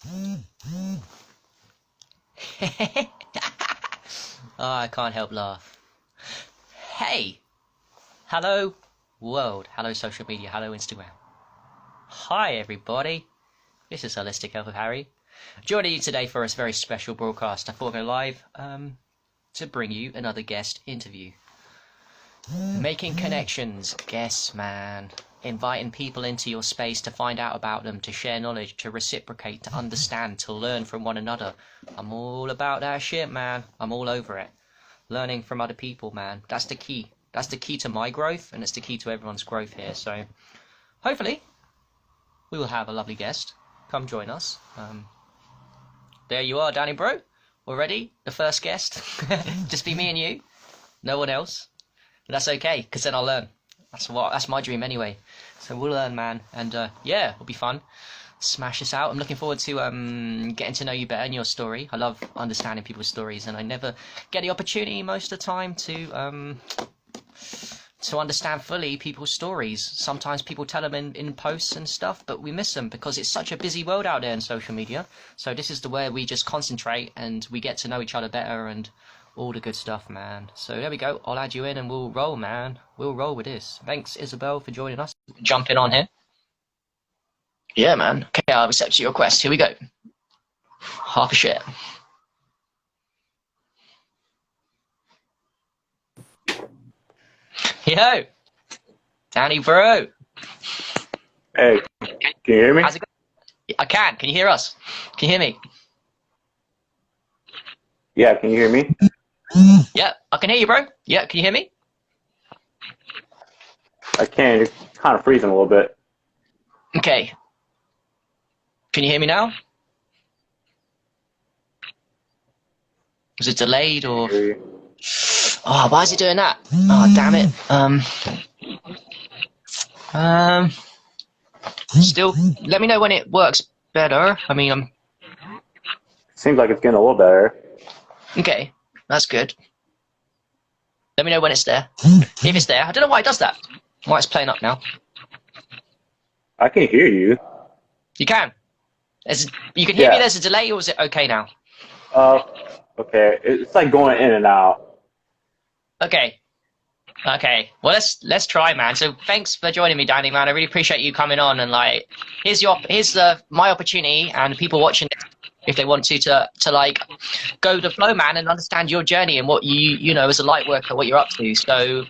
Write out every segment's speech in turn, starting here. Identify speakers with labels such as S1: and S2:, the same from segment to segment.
S1: Oh, I can't help laugh. Hey! Hello, world. Hello, social media. Hello, Instagram. Hi, everybody. This is Holistic Health with Harry. Joining you today for a very special broadcast. I thought I'd go live to bring you another guest interview. Making connections. Guests, man. Inviting people into your space to find out about them, to share knowledge, to reciprocate, to understand, to learn from one another. I'm all about that shit, man. I'm all over it. Learning from other people, man. That's the key. That's the key to my growth, and it's the key to everyone's growth here. So, hopefully, we will have a lovely guest. Come join us. There you are, Danny bro. Already, the first guest. Just be me and you. No one else. But that's okay, because then I'll learn. That's my dream anyway. So we'll learn, man. And yeah, it'll be fun. Smash this out. I'm looking forward to getting to know you better and your story. I love understanding people's stories, and I never get the opportunity most of the time to understand fully people's stories. Sometimes people tell them in posts and stuff, but we miss them because it's such a busy world out there in social media. So this is the way we just concentrate and we get to know each other better and all the good stuff, man. So there we go. I'll add you in and we'll roll, man. We'll roll with this. Thanks, Isabel, for joining us. Jump in on here. Yeah, man. Okay, I'll accept your request. Here we go. Half a share. Yo, Danny bro.
S2: Hey, can you hear me?
S1: How's it going? I can. Can you hear us? Can you hear me?
S2: Yeah, can you hear me?
S1: Yeah, I can hear you, bro. Yeah, can you hear me?
S2: I can. You're kind of freezing a little bit.
S1: Okay. Can you hear me now? Is it delayed or? Oh, why is it doing that? Oh, damn it. Still, let me know when it works better. I mean,
S2: Seems like it's getting a little better.
S1: okay, that's good. Let me know when it's there. If it's there, I don't know why it does that. Why it's playing up now.
S2: I can hear you.
S1: You can. You can hear me.
S2: Yeah.
S1: There's a delay, or is it okay now?
S2: Okay. It's like going in and out.
S1: Okay. Okay. Well, let's try, man. So thanks for joining me, Danny, man. I really appreciate you coming on. And like, here's my opportunity, and people watching this, if they want to like go with the flow, man, and understand your journey and what you know as a light worker, what you're up to. So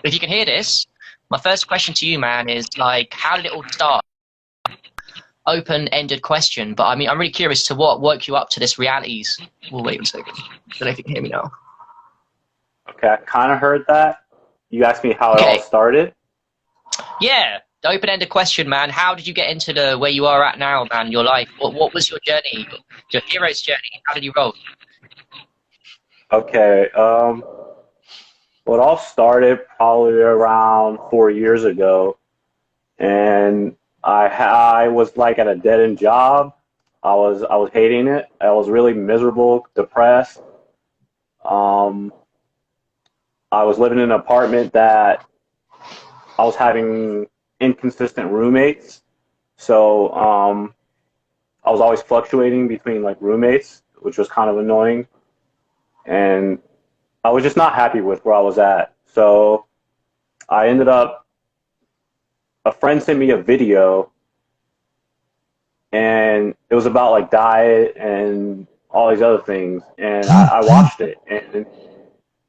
S1: if you can hear this, my first question to you, man, is like, how did it all start? Open-ended question, but I mean, I'm really curious to what woke you up to this realities. Well, wait a second. I don't know if you can hear me now.
S2: Okay, I kind of heard that. You asked me how it all started.
S1: Yeah, the open-ended question, man. How did you get into the where you are at now, man? Your life. What was your journey? Your hero's journey. How did you roll?
S2: Okay. Well, it all started probably around 4 years ago, and I was like at a dead-end job. I was hating it. I was really miserable, depressed. Um, I was living in an apartment that I was having inconsistent roommates. So I was always fluctuating between like roommates, which was kind of annoying. And I was just not happy with where I was at. So I ended up, a friend sent me a video, and it was about like diet and all these other things. And I watched it, and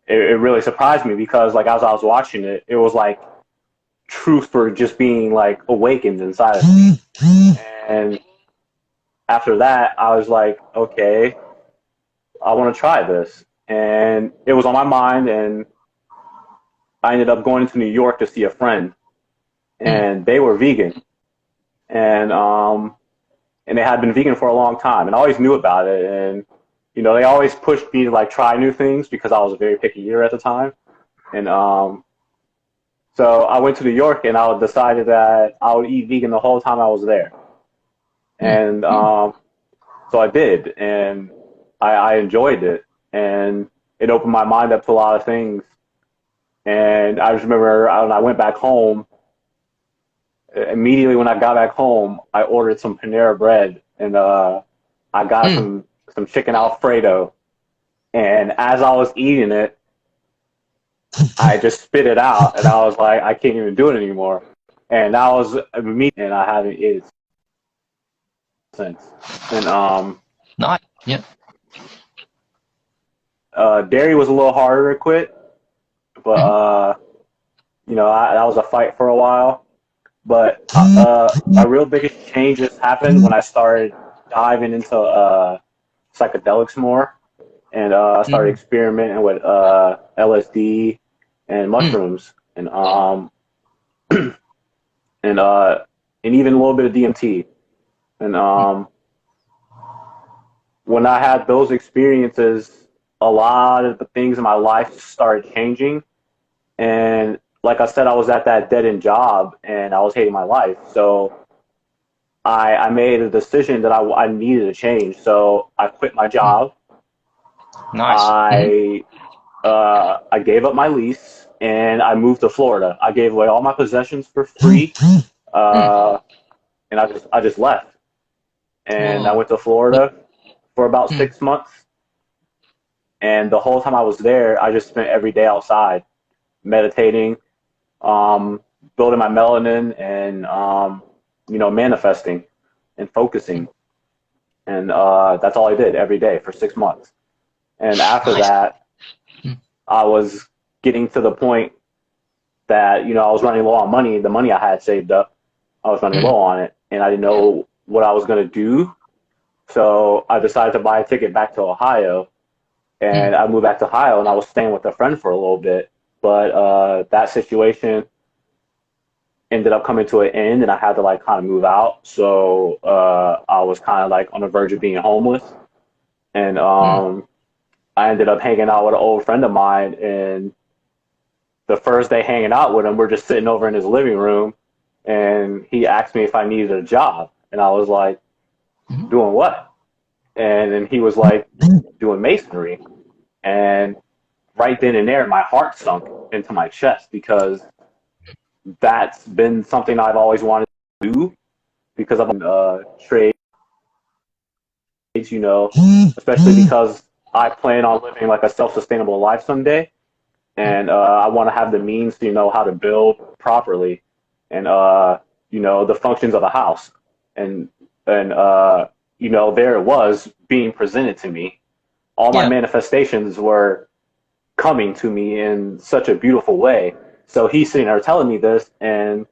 S2: it really surprised me because like as I was watching it, it was like truth for just being like awakened inside of me. And after that, I was like, okay, I want to try this. And it was on my mind, and I ended up going to New York to see a friend, and they were vegan, and they had been vegan for a long time, and I always knew about it. And you know, they always pushed me to like try new things because I was a very picky eater at the time. And so I went to New York, and I decided that I would eat vegan the whole time I was there. And so I did, and I enjoyed it, and it opened my mind up to a lot of things. And I just remember when I went back home, immediately when I got back home, I ordered some Panera bread, and I got some chicken Alfredo, and as I was eating it, I just spit it out, and I was like, I can't even do it anymore. And that was me, and I haven't eaten since. And
S1: Nice. Yeah.
S2: dairy was a little harder to quit, but
S1: Mhm.
S2: that was a fight for a while. But my real biggest changes happened when I started diving into psychedelics more, and I started
S1: Mm.
S2: experimenting with LSD and
S1: Mm.
S2: mushrooms, and and even a little bit of DMT. And when I had those experiences, a lot of the things in my life started changing. And like I said, I was at that dead end job, and I was hating my life. So I made a decision that I needed to change. So I quit my
S1: Mm.
S2: job.
S1: Nice. Mhm.
S2: I gave up my lease and I moved to Florida. I gave away all my possessions for free,
S1: Mm.
S2: uh, and I just left. And I
S1: Whoa.
S2: went to Florida for about
S1: Mm.
S2: 6 months. And the whole time I was there, I just spent every day outside meditating, um, building my melanin, and manifesting and
S1: Mm.
S2: focusing. And that's all I did every day for 6 months. And after
S1: Nice.
S2: that,
S1: Mm.
S2: I was getting to the point that I was running low on money. The money I had saved up, I was running
S1: Mm.
S2: low on it, and I didn't know what I was going to do. So I decided to buy a ticket back to Ohio,
S1: Mm.
S2: and I moved back to Ohio, and I was staying with a friend for a little bit. But that situation ended up coming to an end, and I had to like kind of move out. So I was kind of like on the verge of being homeless, and
S1: Mm.
S2: I ended up hanging out with an old friend of mine. And the first day hanging out with him, we're just sitting over in his living room, and he asked me if I needed a job, and I was like,
S1: Mhm.
S2: "Doing what?" And then he was like, "Doing masonry." And right then and there, my heart sunk into my chest because that's been something I've always wanted to do because I'm in trades, especially because I plan on living like a self-sustainable life someday,
S1: Mm.
S2: and I want to have the means to know how to build properly, and the functions of a house, and and there it was being presented to me. All my
S1: Yeah.
S2: manifestations were coming to me in such a beautiful way. So he's sitting there telling me this, and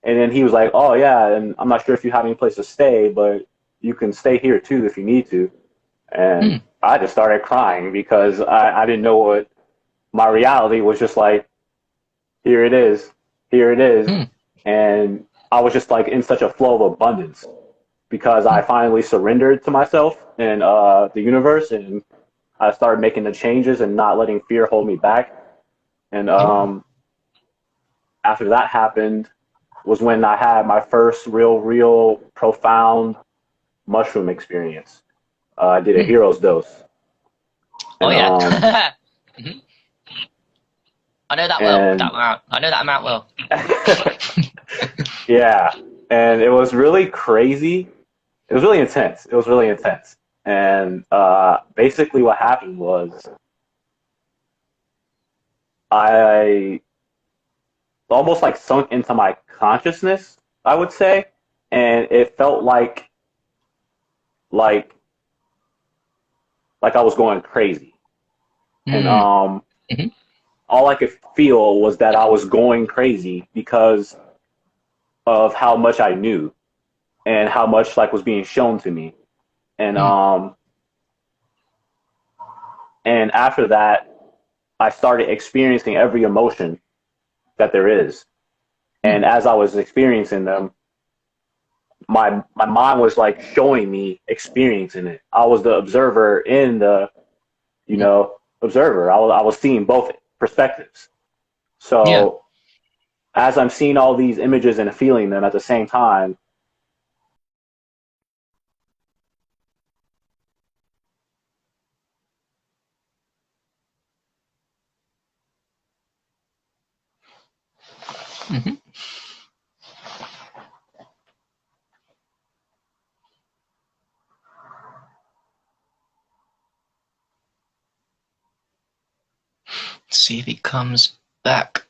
S2: then he was like, "Oh yeah, and I'm not sure if you have any place to stay, but you can stay here too if you need to." And
S1: Mm.
S2: I just started crying because I didn't know what my reality was. Just like, here it is, here it is,
S1: Mm.
S2: and I was just like in such a flow of abundance because I
S1: Mm.
S2: finally surrendered to myself and the universe, and I started making the changes and not letting fear hold me back. And
S1: Mm.
S2: after that happened was when I had my first real profound mushroom experience. I did a
S1: Mm.
S2: hero's dose,
S1: Oh
S2: and
S1: yeah. Mhm. I know that well. That
S2: and
S1: amount. I know that amount well.
S2: yeah, and it was really crazy. It was really intense. It was really intense. And basically, what happened was I almost like sunk into my consciousness, I would say, and it felt like I was going crazy. And
S1: Mm. Mhm.
S2: all I could feel was that I was going crazy because of how much I knew and how much like was being shown to me. And
S1: Mm.
S2: and after that, I started experiencing every emotion that there is.
S1: Mm.
S2: And as I was experiencing them, my mind was like showing me experiencing it. I was the observer in the
S1: Mm.
S2: observer. I was seeing both perspectives.
S1: Yeah.
S2: So as I'm seeing all these images and feeling them at the same time,
S1: Mhm. see if he comes back.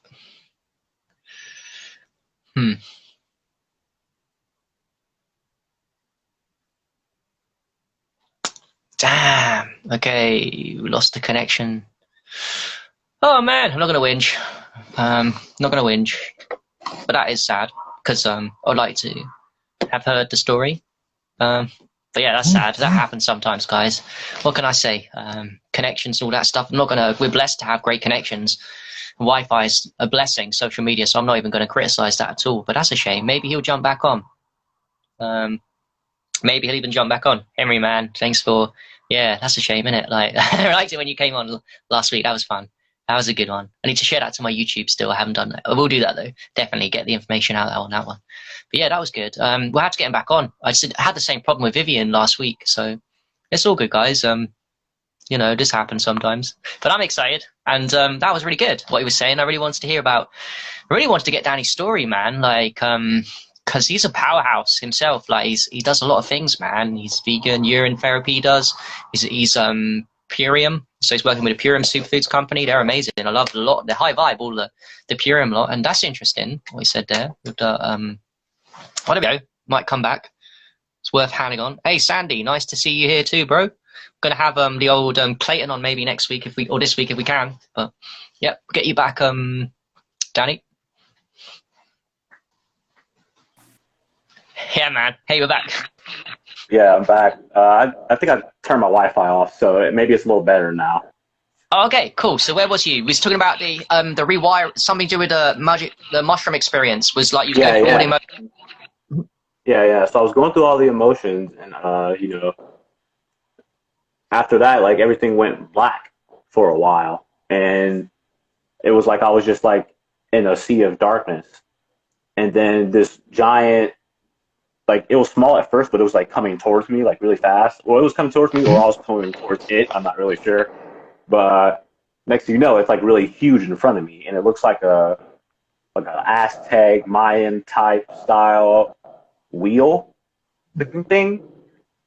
S1: Damn. Okay, we lost the connection. Oh man, I'm not gonna whinge. Not gonna whinge, but that is sad because I'd like to have heard the story. But yeah, that's sad. That happens sometimes, guys. What can I say? Connections, all that stuff. We're blessed to have great connections. Wi-Fi is a blessing, social media, so I'm not even going to criticize that at all. But that's a shame. Maybe he'll jump back on. Maybe he'll even jump back on. Henry, man, thanks for. Yeah, that's a shame, isn't it? Like, I liked it when you came on last week. That was fun. That was a good one. I need to share that to my YouTube still. I haven't done that. I will do that though. Definitely get the information out on that one. But yeah, that was good. We'll have to get him back on. I had the same problem with Vivian last week, so it's all good, guys. You know, this happens sometimes. But I'm excited, and that was really good. What he was saying, I really wanted to hear about. I really wanted to get Danny's story, man. Like, because he's a powerhouse himself. Like, he does a lot of things, man. He's vegan, urine therapy. He does. He's Purium. So he's working with a Purium superfoods company. They're amazing. I love a lot. They're high vibe, all the Purium lot, and that's interesting. What he said there. With the, I don't know. Might come back. It's worth handing on. Hey, Sandy, nice to see you here too, bro. Gonna have the old Clayton on maybe next week or this week if we can. But yeah, get you back, Danny. Yeah, man. Hey, we're back.
S2: Yeah, I'm back. I think I turned my Wi-Fi off, so maybe it's a little better now.
S1: Oh, okay, cool. So where was you? We was talking about the rewire, something to do with the mushroom experience. Was like you
S2: Yeah,
S1: go through all the
S2: yeah.
S1: emotions.
S2: Yeah. So I was going through all the emotions, and after that, like everything went black for a while, and it was like I was just like in a sea of darkness, and then this giant, like it was small at first, but it was like coming towards me like really fast. Or it was coming towards me, or I was coming towards it. I'm not really sure, but next thing you know, it's like really huge in front of me, and it looks like an Aztec Mayan type style wheel looking thing,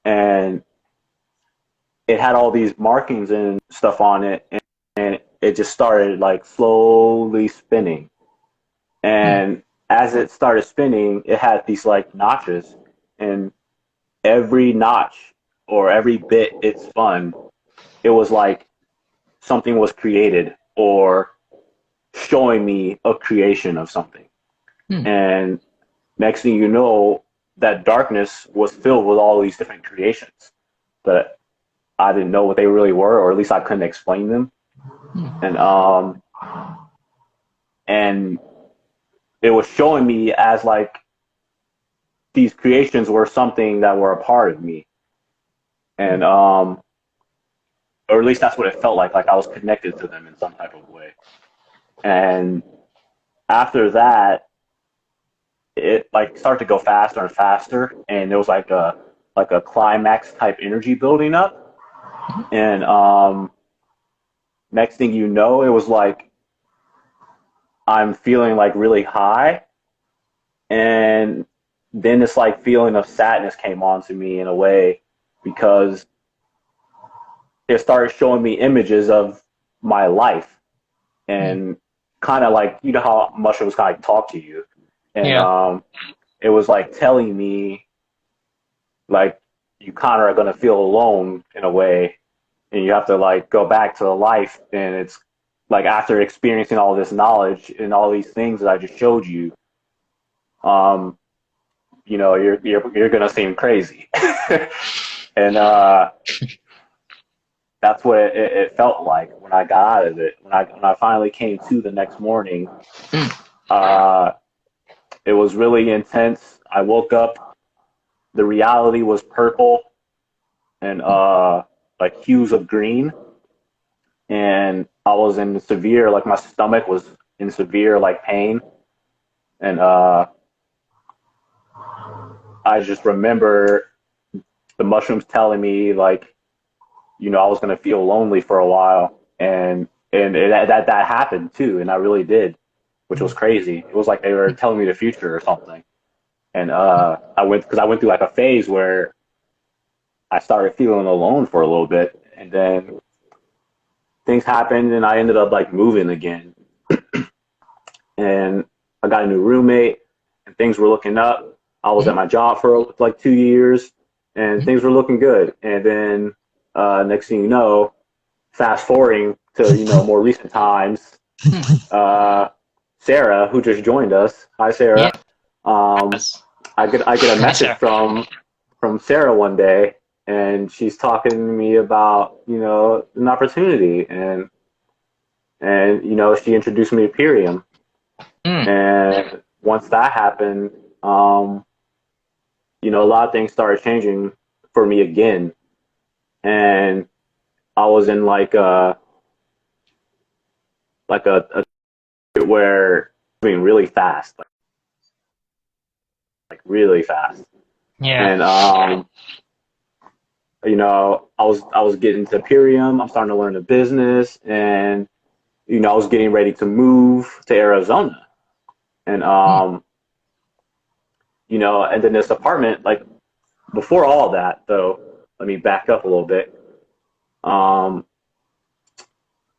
S2: and it had all these markings and stuff on it, and it just started like slowly spinning. And as it started spinning, it had these like notches, and every notch or every bit it spun, it was like something was created or showing me a creation of something. And next thing you know, that darkness was filled with all these different creations, but I didn't know what they really were, or at least I couldn't explain them. And it was showing me as like these creations were something that were a part of me, and or at least that's what it felt like I was connected to them in some type of way. And after that, it like started to go faster and faster, and there was like a climax type energy building up, and next thing you know, it was like I'm feeling like really high, and then this like feeling of sadness came on to me in a way, because it started showing me images of my life, and kind of like, you know how mushrooms kind of talk to you, and it was like telling me like you kind of are going to feel alone in a way, and you have to like go back to the life. And it's like after experiencing all this knowledge and all these things that I just showed you, you're gonna seem crazy. And that's what it felt like when I got out of it. When I finally came to the next morning, it was really intense. I woke up, the reality was purple and like hues of green, and I was in severe, like my stomach was in severe like pain, and I just remember the mushrooms telling me like, I was gonna feel lonely for a while, and that happened too, and I really did, which was crazy. It was like they were telling me the future or something, and I went through like a phase where I started feeling alone for a little bit, and then things happened, and I ended up like moving again, and I got a new roommate, and things were looking up. I was at my job for like 2 years, and things were looking good. And then next thing you know, fast forwarding to more recent times, Sarah, who just joined us. Hi,
S1: Yeah.
S2: Sarah. Um, I get a
S1: Hi,
S2: message
S1: Sarah.
S2: from Sarah one day, and she's talking to me about an opportunity, and she introduced me to Purium,
S1: Mm.
S2: and once that happened, a lot of things started changing for me again, and I was in like a where moving really fast, like really fast,
S1: Yeah.
S2: and I was getting to Purium. I'm starting to learn the business, and I was getting ready to move to Arizona, and and then this apartment, like before all that, though, let me back up a little bit. Um,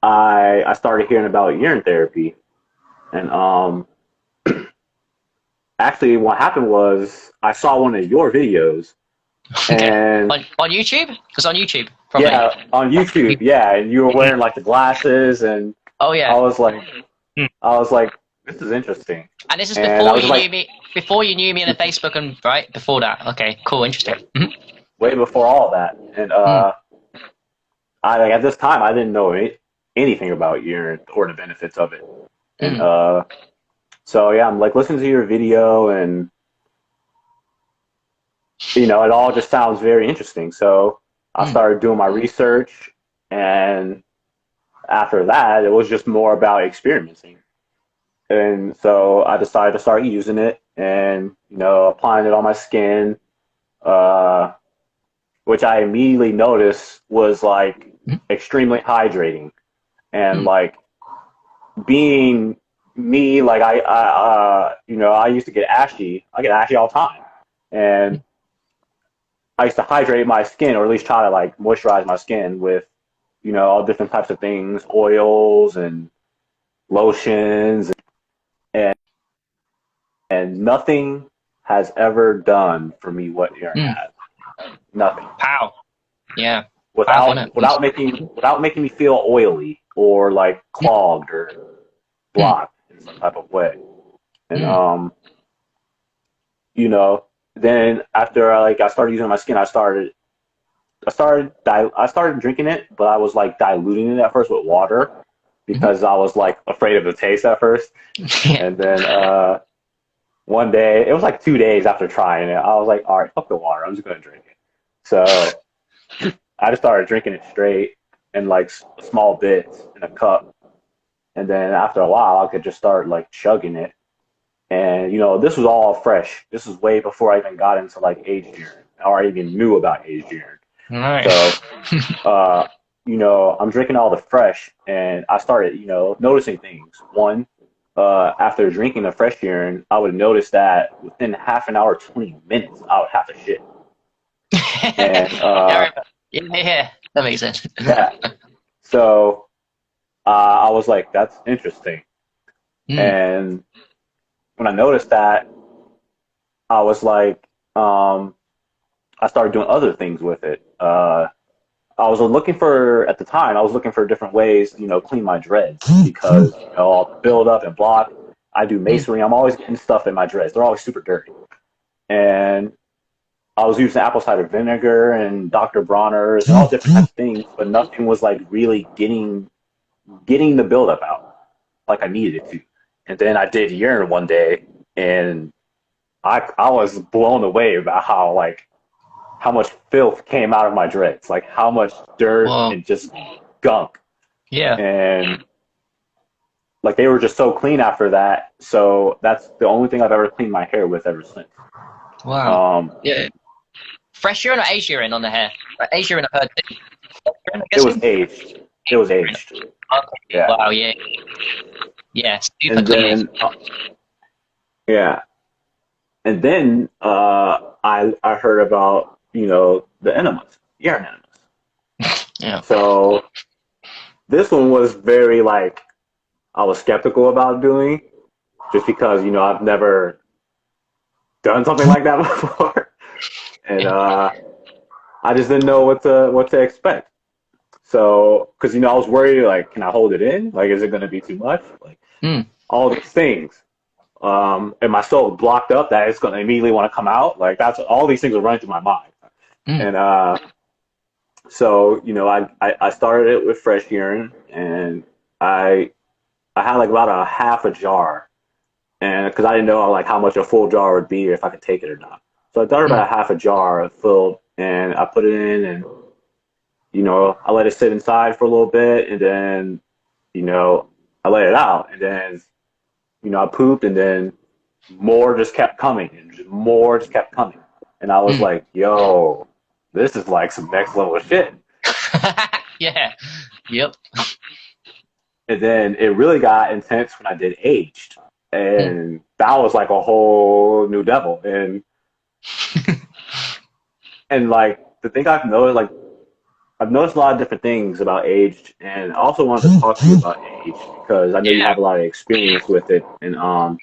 S2: I started hearing about urine therapy, and actually, what happened was I saw one of your videos,
S1: Okay.
S2: and
S1: On YouTube? It's on YouTube, probably.
S2: yeah, on YouTube, yeah, and you were wearing like the glasses, and
S1: Oh
S2: I
S1: yeah.
S2: was like,
S1: Mm.
S2: I was like, this is interesting,
S1: And this is
S2: and I
S1: before
S2: was
S1: you
S2: like,
S1: knew me. Before you knew me on the Facebook and right before that. Okay. Cool. Interesting.
S2: way before all that, and
S1: Mm.
S2: I like, at this time I didn't know anything about urine or the benefits of it, and
S1: Mm.
S2: so yeah, I'm like listening to your video, and it all just sounds very interesting. So I
S1: Mm.
S2: started doing my research, and after that, it was just more about experimenting. And so I decided to start using it and, applying it on my skin, uh, which I immediately noticed was like
S1: Mm.
S2: extremely hydrating. And
S1: Mm.
S2: like being me, like I used to get ashy. I get ashy all the time. And I used to hydrate my skin, or at least try to like moisturize my skin with, all different types of things, oils and lotions, and nothing has ever done for me what urine
S1: Mm.
S2: has. Nothing.
S1: Pow. Yeah. Powerful, isn't
S2: Without
S1: it?
S2: without making me feel oily or like clogged or
S1: Mm.
S2: blocked in some type of way. And
S1: Mm.
S2: you know, then after I started using my skin, I started drinking it, but I was like diluting it at first with water
S1: Mm.
S2: because I was like afraid of the taste at first.
S1: Yeah.
S2: And then one day, it was like 2 days after trying it, I was like, all right, fuck the water, I'm just gonna drink it. So I just started drinking it straight in like small bits in a cup, and then after a while, I could just start like chugging it. And this was all fresh. This was way before I even got into like aged urine, or I even knew about aged urine.
S1: All right.
S2: So, uh, I'm drinking all the fresh, and I started, noticing things. One, after drinking the fresh urine, I would notice that within half an hour, 20 minutes, I would have to shit. And
S1: Yeah, yeah, that makes sense.
S2: yeah, so I was like, that's interesting.
S1: Mm.
S2: And when I noticed that, I was like, I started doing other things with it. At the time, I was looking for different ways, clean my dreads because, I'll build up and block. I do
S1: Mm.
S2: masonry. I'm always getting stuff in my dreads. They're always super dirty. And I was using apple cider vinegar and Dr. Bronner's and all different types of things, but nothing was like really getting the buildup out like I needed it to. And then I did urine one day, and I was blown away about how much filth came out of my dreads, like how much dirt
S1: Well,
S2: and just gunk.
S1: yeah.
S2: And like they were just so clean after that. So that's the only thing I've ever cleaned my hair with ever since.
S1: Wow.
S2: Um,
S1: Yeah. Fresh urine or aged urine on the hair? Aged urine, I've heard. Urine, I'm
S2: it was
S1: guessing?
S2: aged. It was
S1: Urine.
S2: aged.
S1: Okay.
S2: Yeah.
S1: Wow, yeah. Yeah, super
S2: And
S1: clean.
S2: then yeah. And then I heard about the enemas, urine enemas.
S1: Yeah.
S2: So This one was very like I was skeptical about doing, just because I've never done something like that before, and I just didn't know what to expect. So, because I was worried, like, can I hold it in? Like, is it going to be too much? Like,
S1: Mm,
S2: all these things. And my soul blocked up that it's going to immediately want to come out. Like, that's all these things are running through my mind.
S1: mm,
S2: And so, I started it with fresh urine, and I had like about a half a jar, and because I didn't know like how much a full jar would be if I could take it or not. So I started
S1: mm,
S2: about a half a jar filled, and I put it in, and I let it sit inside for a little bit, and then I let it out, and then I pooped, and then more just kept coming, and just more just kept coming, and I was
S1: mm.
S2: like, "Yo, this is like some next level shit."
S1: Yeah. Yep.
S2: And then it really got intense when I did aged,
S1: Mm.
S2: and that was like a whole new devil. And like the thing I've noticed, like I've noticed a lot of different things about aged, and I also wanted to talk to you about aged because I know you
S1: Yeah.
S2: have a lot of experience with it. And I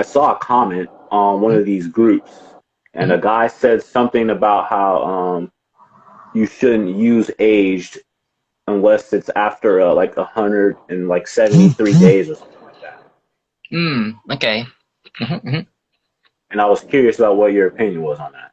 S2: saw a comment on one of these groups, and a
S1: Mm-hmm.
S2: guy said something about how you shouldn't use aged unless it's after like 173 days or something like that.
S1: Mm. Okay. Hmm.
S2: And I was curious about what your opinion was on that.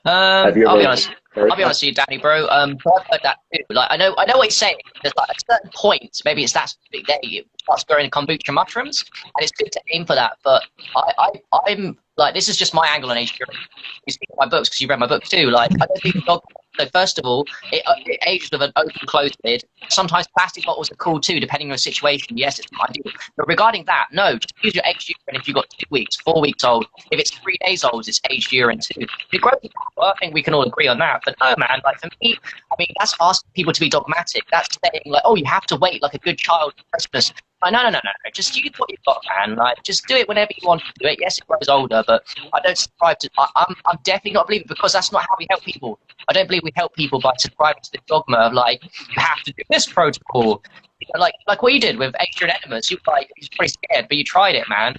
S2: Have you
S1: I'll be
S2: ever
S1: honest.
S2: heard
S1: I'll be
S2: that?
S1: honest with you, Danny, bro. So I've heard that too. Like, I know what he's saying. There's like a certain point, maybe it's that specific day, it starts growing kombucha mushrooms, and it's good to aim for that. But I'm like, this is just my angle on age. You speak of my books because you read my book too. Like, I don't think the dog. So first of all, it aged with an open closed lid. Sometimes plastic bottles are cool too, depending on the situation. Yes, it's not ideal. But regarding that, no, just use your aged urine if you've got 2 weeks, 4 weeks old. If it's 3 days old, it's aged urine too. If it grows, well, I think we can all agree on that. But no, man, like for me, I mean, that's asking people to be dogmatic. That's saying like, oh, you have to wait like a good child for Christmas. Like, no. Just use what you've got, man. Like, just do it whenever you want to do it. Yes, it grows older, but I don't subscribe to. I'm definitely not a believer because that's not how we help people. I don't believe we help people by subscribing to the dogma of like you have to do this protocol. You know, like what you did with extra enemas. You like you're pretty scared, but you tried it, man.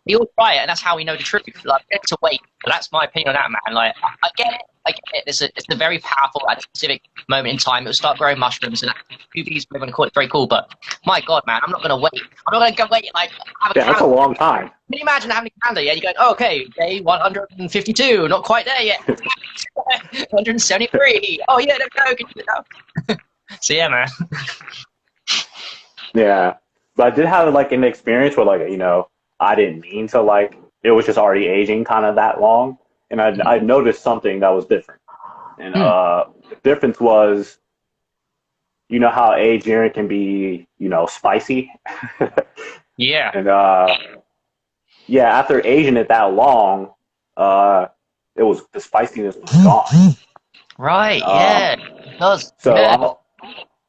S1: We all try it, and that's how we know the truth. Like, we get to wait. But that's my opinion on that, man. Like, I get it. I get it. It's a very powerful at a specific moment in time. It'll start growing mushrooms, and QB's going to call it very cool. But my God, man, I'm not going to wait. I'm not going to go wait. Like, have a
S2: Yeah, that's a
S1: calendar.
S2: long time.
S1: Can you imagine having a calendar? Yeah, you're going, oh, okay, day 152, not quite there yet. 173. Oh yeah, there we go. Can you do it now? So yeah, man.
S2: Yeah, but I did have like an experience where like I didn't mean to like it was just already aging kind of that long, and I noticed something that was different, and
S1: Mm.
S2: the difference was how aged urine can be spicy,
S1: Yeah.
S2: and yeah, after aging it that long, uh, it was the spiciness was gone.
S1: Right.
S2: Um,
S1: Yeah. It does.
S2: so
S1: Yeah.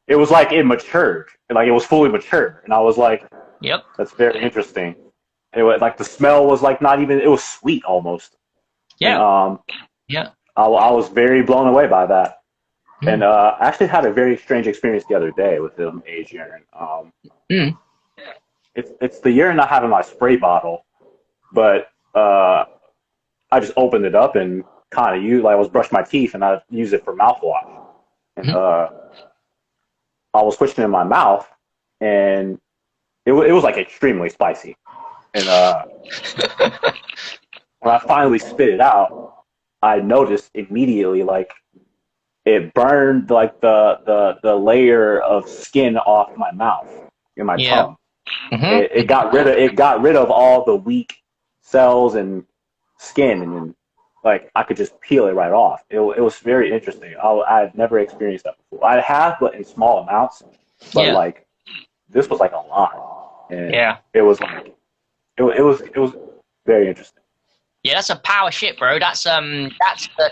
S2: it was like it matured, like it was fully mature, and I was like,
S1: Yep.
S2: that's very interesting. It was like the smell was like not even, it was sweet almost, and
S1: Yeah. Yeah.
S2: I was very blown away by that. And
S1: Mm.
S2: I actually had a very strange experience the other day with the aged urine.
S1: Mm.
S2: It's the urine I have in my spray bottle, but I just opened it up and kind of used, like I was brushing my teeth and I used it for mouthwash. And
S1: Mm.
S2: I was pushing it in my mouth, and it was like extremely spicy. And when I finally spit it out, I noticed immediately like it burned like the layer of skin off my mouth in my
S1: Yeah.
S2: tongue.
S1: Mm-hmm.
S2: It got rid of all the weak cells and skin, and then like I could just peel it right off. It was very interesting. I had never experienced that before. I have, but in small amounts. But
S1: Yeah.
S2: like this was like a lot, and
S1: Yeah.
S2: it was like it was very interesting.
S1: Yeah. That's a power shit, bro. That's the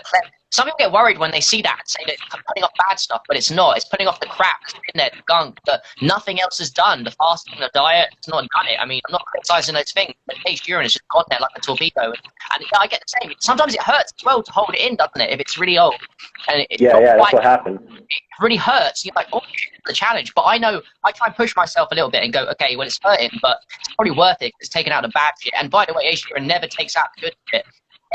S1: cleanse some people get worried when they see that and say that it's putting off bad stuff, but it's not. It's putting off the crap that's in there, the gunk that nothing else has done. The fasting, the diet, it's not done it. I mean, I'm not criticizing those things, but aged urine is just gone there like a torpedo. And I get the same. Sometimes it hurts as well to hold it in, doesn't it? If it's really old. And
S2: that's what happened.
S1: It really hurts. You're like, oh, the challenge. But I know I try and push myself a little bit and go, okay, well, it's hurting, but it's probably worth it. It's taking out the bad shit. And by the way, aged urine never takes out the good shit,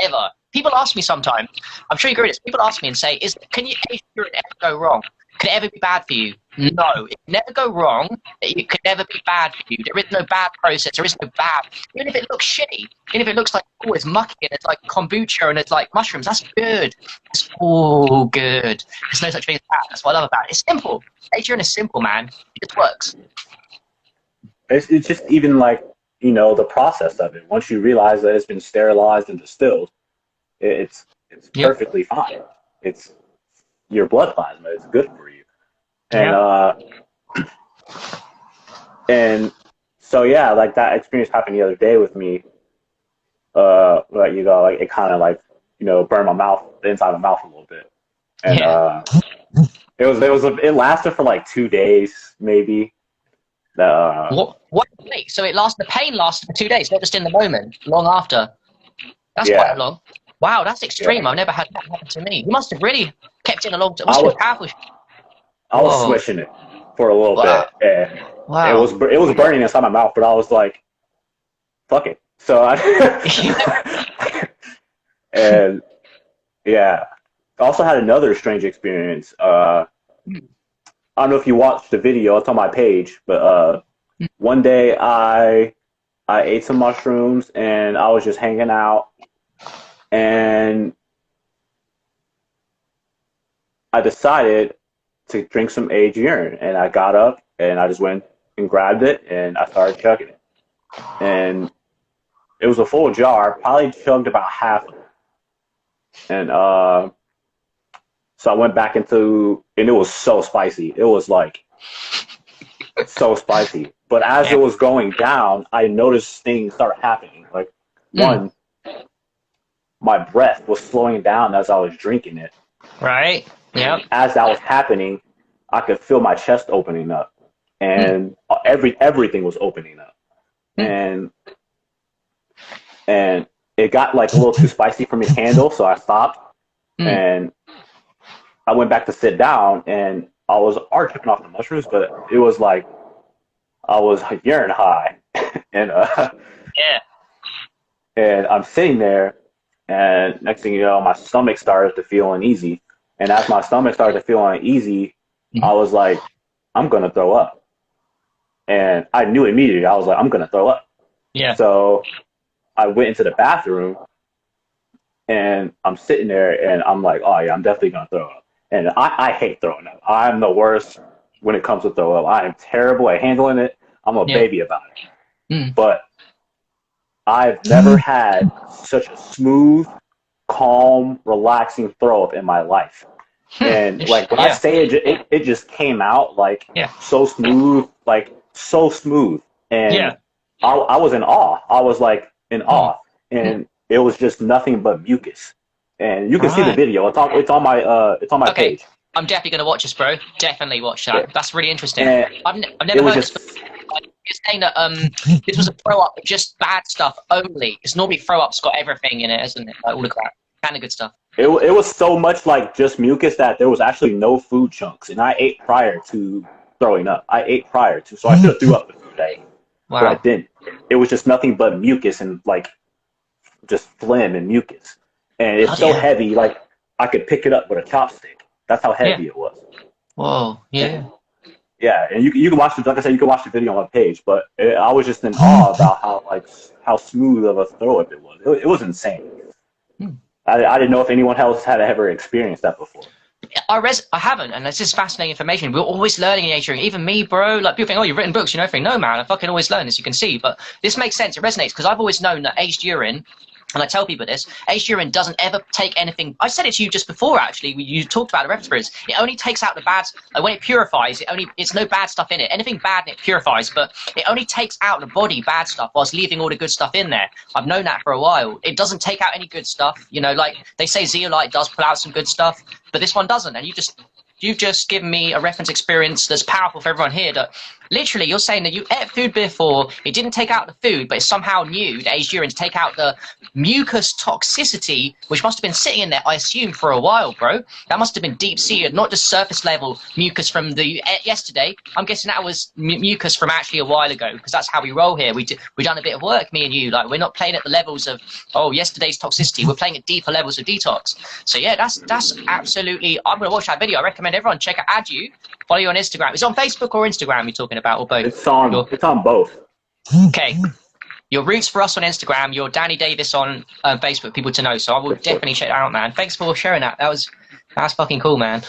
S1: ever. People ask me sometimes, I'm sure you agree with this, people ask me and say, can your aged urine ever go wrong? Can it ever be bad for you? No, it can never go wrong. It could never be bad for you. There is no bad process. There is no bad. Even if it looks shitty, even if it looks like, oh, it's mucky and it's like kombucha and it's like mushrooms, that's good. It's all good. There's no such thing as bad. That's what I love about it. It's simple. Aged urine is simple, man. It just works.
S2: It's just even like, the process of it. Once you realize that it's been sterilized and distilled, it's perfectly fine. It's your blood plasma. It's good for you. And and so yeah, like that experience happened the other day with me. Like it kind of like burned my mouth, the inside of my mouth a little bit, and it lasted for like 2 days maybe.
S1: What? Wait, so the pain lasted for 2 days, not just in the moment, long after. That's quite long. Wow, that's extreme. I've never had that happen to me. You must have really kept it a long time.
S2: I was swishing it for a little bit. And it was burning inside my mouth, but I was like, fuck it. So and yeah. I also had another strange experience. I don't know if you watched the video, it's on my page, but one day I ate some mushrooms and I was just hanging out, and I decided to drink some aged urine, and I got up and I just went and grabbed it and I started chugging it. And it was a full jar, probably chugged about half of it. And so I went back into, and it was so spicy. It was like so spicy. But as it was going down, I noticed things started happening. Like one, my breath was slowing down as I was drinking it.
S1: Right. Yeah.
S2: As that was happening, I could feel my chest opening up, and everything was opening up, and it got like a little too spicy for me to handle, so I stopped, and I went back to sit down, and I was already tripping off the mushrooms, but it was like I was urine high, and and I'm sitting there, and next thing you know, my stomach started to feel uneasy. And as my stomach started to feel uneasy, I was like, I'm going to throw up. And I knew immediately. I was like, I'm going to throw up.
S1: Yeah.
S2: So I went into the bathroom, and I'm sitting there, and I'm like, oh, yeah, I'm definitely going to throw up. And I hate throwing up. I'm the worst when it comes to throw up. I am terrible at handling it. I'm a baby about it. But I've never had such a smooth, calm, relaxing throw up in my life. And like when I say it just came out like so smooth, and I was in awe. I was like in awe, and it was just nothing but mucus. And you can see the video. It's on my page.
S1: I'm definitely gonna watch this, bro. Definitely watch that. That's really interesting. I've never heard this. You're saying that this was a throw up, just bad stuff only. Because normally throw up's got everything in it, isn't it? Like all the crap, kind of good stuff.
S2: It was so much like just mucus that there was actually no food chunks, and I ate prior to throwing up. So I should have threw up the food I ate, but I didn't. It was just nothing but mucus and like just phlegm and mucus, and it's so heavy, like I could pick it up with a chopstick. That's how heavy it was.
S1: Whoa, yeah.
S2: Yeah, and you can watch the, like I said, you can watch the video on my page, but I was just in awe about how smooth of a throw up it was. It was insane. I didn't know if anyone else had ever experienced that before.
S1: I haven't, and this is fascinating information. We're always learning in aging. Even me, bro. Like people think, oh, you've written books, everything. No, man, I fucking always learn, as you can see. But this makes sense. It resonates because I've always known that aged urine and I tell people this, aged urine doesn't ever take anything. I said it to you just before, actually. You talked about the reference. It only takes out the bad. When it purifies, it's no bad stuff in it. Anything bad in it purifies, but it only takes out the body bad stuff whilst leaving all the good stuff in there. I've known that for a while. It doesn't take out any good stuff. You know, like they say zeolite does pull out some good stuff, but this one doesn't. And you've just given me a reference experience that's powerful for everyone here. That literally, you're saying that you ate food before, it didn't take out the food, but it somehow knew the aged urine to take out the mucus toxicity, which must have been sitting in there, I assume, for a while, bro. That must have been deep-seated, not just surface level mucus from the yesterday. I'm guessing that was mucus from actually a while ago, because that's how we roll here. We done a bit of work, me and you. Like, we're not playing at the levels of, oh, yesterday's toxicity. We're playing at deeper levels of detox. So yeah, that's absolutely. I'm gonna watch that video. I recommend everyone check it. Add you, follow you on Instagram. Is it on Facebook or Instagram you're talking about, or both?
S2: It's on both.
S1: Okay. Your roots for us on Instagram, your Danny Davis on Facebook, people to know. So I will definitely check that out, man. Thanks for sharing that. That's fucking cool, man.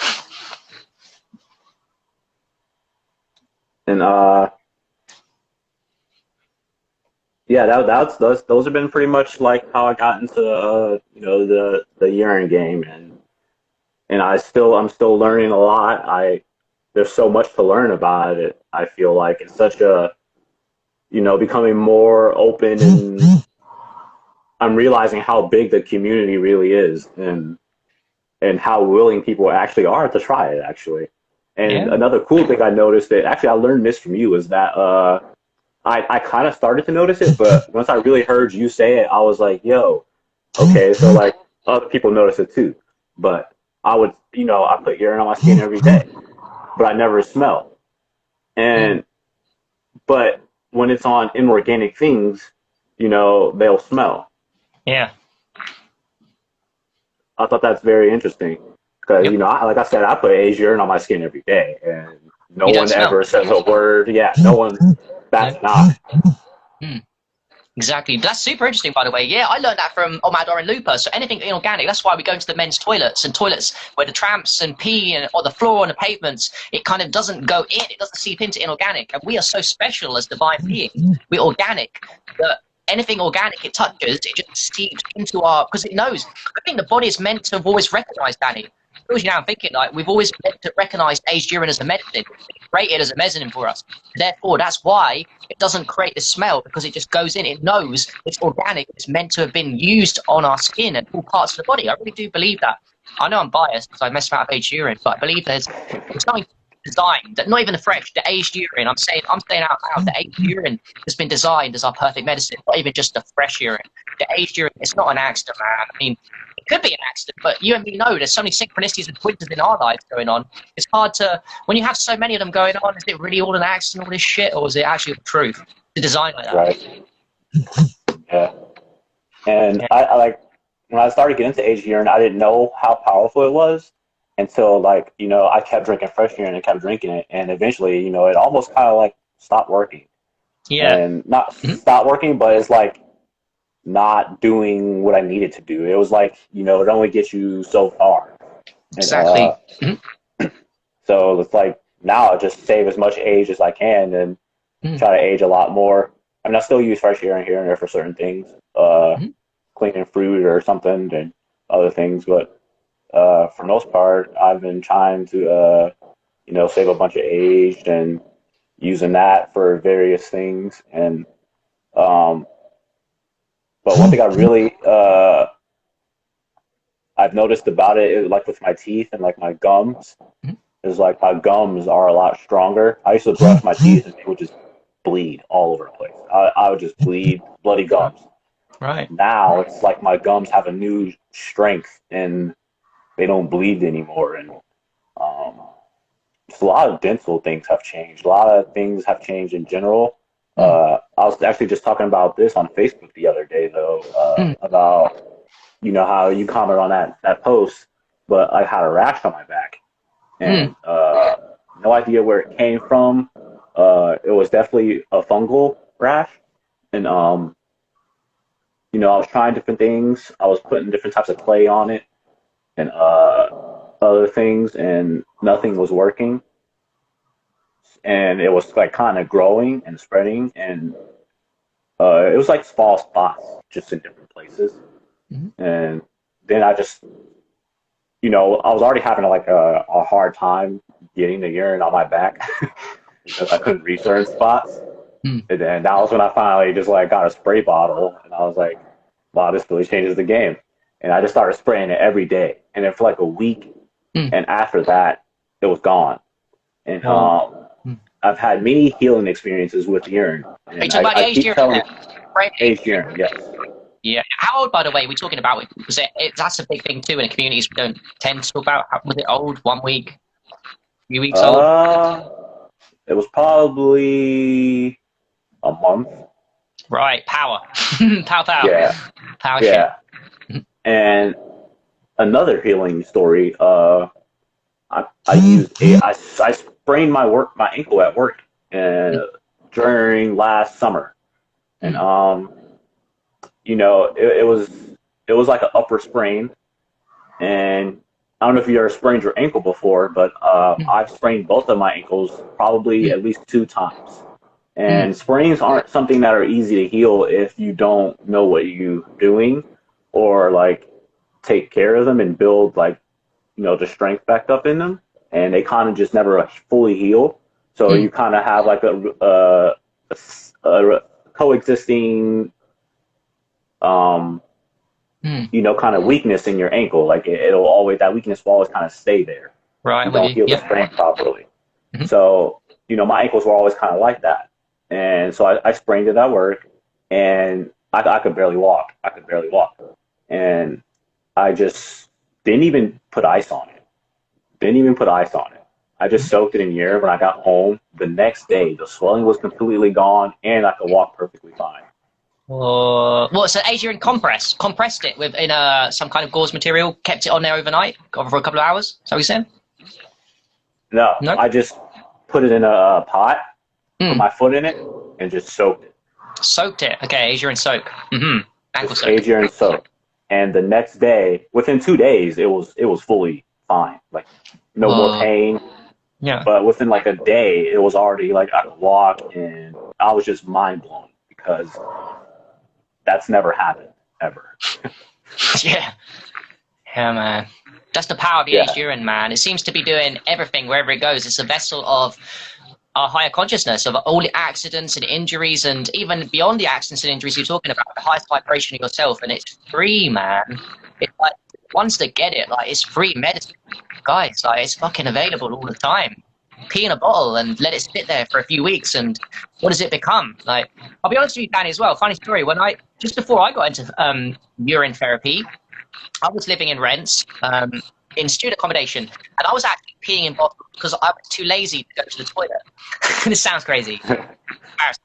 S2: And yeah, those have been pretty much like how I got into you know, the urine game, and I'm still learning a lot. There's so much to learn about it. I feel like it's such a, you know, becoming more open, and I'm realizing how big the community really is, and how willing people actually are to try it, actually. And another cool thing I noticed, that actually I learned this from you, is that I kind of started to notice it, but once I really heard you say it, I was like, yo, okay, so like other people notice it too. But I would, you know, I put urine on my skin every day, but I never smell. And but when it's on inorganic things, you know, they'll smell.
S1: Yeah.
S2: I thought that's very interesting, because you know, like I said, I put aged urine on my skin every day, and no one ever says a word. Yeah, no one bats an eye.
S1: Exactly. That's super interesting, by the way. Yeah, I learned that from Omador and Lupa. So anything inorganic, that's why we go into the men's toilets and toilets where the tramps and pee and or the floor and the pavements, it kind of doesn't go in, it doesn't seep into inorganic. And we are so special as divine beings. We're organic. That anything organic it touches, it just seeps into our, because it knows. I think the body is meant to have always recognized, Danny. You know, I'm thinking like we've always meant to recognize aged urine as a medicine, created as a medicine for us. Therefore, that's why it doesn't create the smell, because it just goes in. It knows it's organic. It's meant to have been used on our skin and all parts of the body. I really do believe that. I know I'm biased because I messed around with aged urine, but I believe there's something designed that, not even the fresh, the aged urine. I'm saying out loud, the aged urine has been designed as our perfect medicine, not even just the fresh urine. The aged urine, it's not an accident, man. I mean, it could be an accident, but you and me know there's so many synchronicities and coincidences in our lives going on. It's hard to, when you have so many of them going on, is it really all an accident, all this shit, or is it actually the truth to design like that?
S2: Right. Yeah. And I like, when I started getting into aged urine, I didn't know how powerful it was until, like, you know, I kept drinking fresh urine and kept drinking it, and eventually, you know, it almost kind of like stopped working.
S1: Yeah.
S2: And not stopped working, but it's like not doing what I needed to do. It was like, you know, it only gets you so far.
S1: Exactly.
S2: So it's like now I just save as much age as I can and try to age a lot more. I mean, I still use fresh urine here and there for certain things, cleaning fruit or something and other things. But for most part, I've been trying to, you know, save a bunch of age and using that for various things. And but one thing I really I've noticed about it is, like with my teeth and like my gums, is like my gums are a lot stronger. I used to brush my teeth and they would just bleed all over the place. I would just bleed bloody gums.
S1: Right.
S2: Now it's like my gums have a new strength and they don't bleed anymore. And just a lot of dental things have changed. A lot of things have changed in general. I was actually just talking about this on Facebook the other day, though, about, you know, how you comment on that post, but I had a rash on my back, and no idea where it came from. It was definitely a fungal rash, and you know, I was trying different things. I was putting different types of clay on it and other things, and nothing was working. And it was like kind of growing and spreading, and it was like small spots just in different places. And then I just, I was already having like a hard time getting the urine on my back because I couldn't reach certain spots.
S1: Mm.
S2: And then that was when I finally just like got a spray bottle, and I was like, wow, this really changes the game. And I just started spraying it every day. And then for like a week,
S1: Mm.
S2: and after that, it was gone. And
S1: Well, mm.
S2: I've had many healing experiences with urine.
S1: Are you
S2: And
S1: talking about the
S2: I
S1: aged
S2: keep
S1: urine
S2: telling
S1: there? Right.
S2: aged urine, yes.
S1: Yeah. How old, by the way, are we talking about? Because that's a big thing too in the communities we don't tend to talk about. Was it old? 1 week? Few weeks old?
S2: Uh, it was probably a month.
S1: Right. Power. Pow pow.
S2: Yeah,
S1: Power shit.
S2: yeah. And another healing story. I sprained my ankle at work during last summer, and it was like an upper sprain, and I don't know if you ever sprained your ankle before, but I've sprained both of my ankles probably at least 2 times. And sprains aren't something that are easy to heal if you don't know what you're doing, or like take care of them and build like the strength back up in them, and they kind of just never fully heal. So you kind of have like a coexisting, kind of weakness in your ankle. Like it'll always, that weakness will always kind of stay there.
S1: Right.
S2: You
S1: With
S2: don't
S1: you.
S2: heal the
S1: Yep.
S2: sprain properly.
S1: Mhm.
S2: So my ankles were always kind of like that, and so I sprained it at work, and I could barely walk. I could barely walk, and I just didn't even put ice on it. Didn't even put ice on it. I just soaked it in urine. When I got home the next day, the swelling was completely gone, and I could walk perfectly fine.
S1: Well, so Adrian compressed it with in some kind of gauze material, kept it on there overnight, for a couple of hours. Is that what you're saying?
S2: No,
S1: No.
S2: I just put it in a pot, put
S1: Mm.
S2: my foot in it, and just soaked it.
S1: Soaked it. Okay, Adrian soak. Ankle
S2: Just
S1: soak.
S2: aged urine soak. And the next day, within 2 days, it was fully fine. Like no more pain.
S1: Yeah.
S2: But within like a day, it was already like I could walk, and I was just mind blown because that's never happened ever.
S1: Yeah. Yeah, man. That's the power of the
S2: Yeah,
S1: aged urine, man. It seems to be doing everything wherever it goes. It's a vessel of our higher consciousness, of all the accidents and injuries, and even beyond the accidents and injuries you're talking about, the highest vibration of yourself, and it's free, man. It's like, once they get it, like, it's free medicine, guys. Like, it's fucking available all the time. Pee in a bottle and let it sit there for a few weeks, and what does it become? Like, I'll be honest with you, Danny, as well. Funny story. Just before I got into urine therapy, I was living in rents, in student accommodation, and I was actually peeing in bottles because I was too lazy to go to the toilet. This sounds crazy. Embarrassing.